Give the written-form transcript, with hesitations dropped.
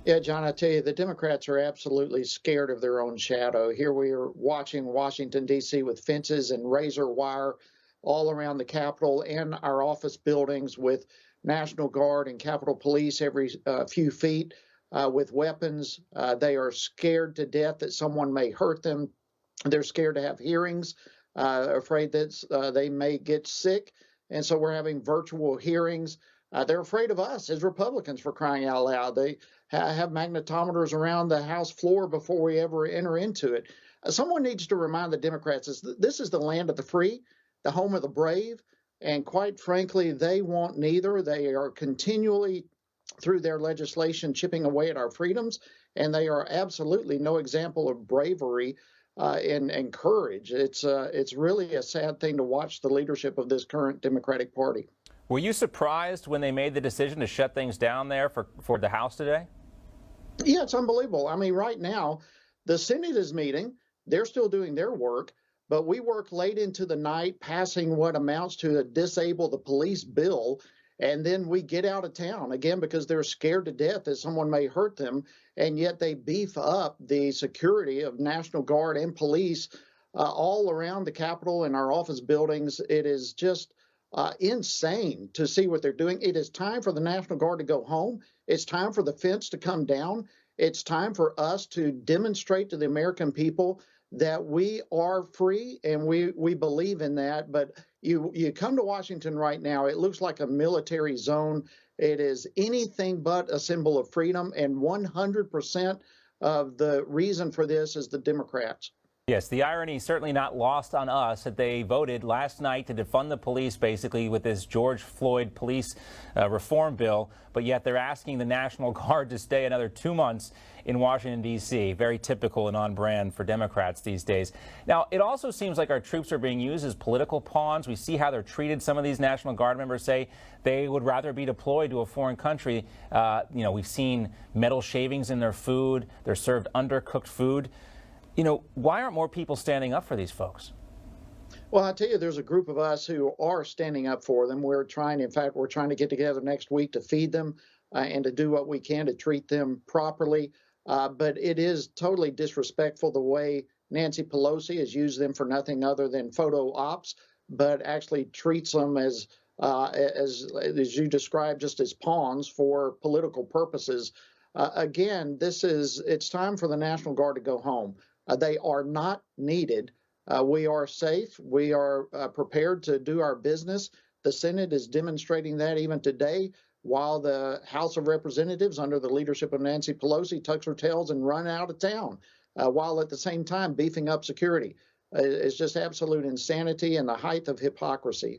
Yeah, John, I tell you, the Democrats are absolutely scared of their own shadow. Here we are watching Washington, D.C. with fences and razor wire all around the Capitol and our office buildings with National Guard and Capitol Police every few feet with weapons. They are scared to death that someone may hurt them. They're scared to have hearings, afraid that they may get sick. And so we're having virtual hearings. They're afraid of us as Republicans, for crying out loud. They have magnetometers around the House floor before we ever enter into it. Someone needs to remind the Democrats this is the land of the free, the home of the brave. And quite frankly, they want neither. They are continually, through their legislation, chipping away at our freedoms. And they are absolutely no example of bravery and courage. It's really a sad thing to watch the leadership of this current Democratic Party. Were you surprised when they made the decision to shut things down there for the House today? Yeah, it's unbelievable. I mean, right now, the Senate is meeting. They're still doing their work, but we work late into the night passing what amounts to a disable the police bill. And then we get out of town again because they're scared to death that someone may hurt them. And yet they beef up the security of National Guard and police all around the Capitol and our office buildings. It is just insane to see what they're doing. It is time for the National Guard to go home. It's time for the fence to come down. It's time for us to demonstrate to the American people that we are free and we believe in that. But you come to Washington right now, it looks like a military zone. It is anything but a symbol of freedom, and 100% of the reason for this is the Democrats. Yes, the irony is certainly not lost on us that they voted last night to defund the police, basically, with this George Floyd police reform bill, but yet they're asking the National Guard to stay another 2 months in Washington, D.C. Very typical and on brand for Democrats these days. Now, it also seems like our troops are being used as political pawns. We see how they're treated. Some of these National Guard members say they would rather be deployed to a foreign country. We've seen metal shavings in their food. They're served undercooked food. Why aren't more people standing up for these folks? Well, I tell you, there's a group of us who are standing up for them. We're trying to get together next week to feed them and to do what we can to treat them properly. But it is totally disrespectful the way Nancy Pelosi has used them for nothing other than photo ops, but actually treats them as you described, just as pawns for political purposes. Again, it's time for the National Guard to go home. They are not needed. We are safe. We are prepared to do our business. The Senate is demonstrating that even today, while the House of Representatives, under the leadership of Nancy Pelosi, tucks her tails and run out of town, while at the same time beefing up security. It's just absolute insanity and the height of hypocrisy.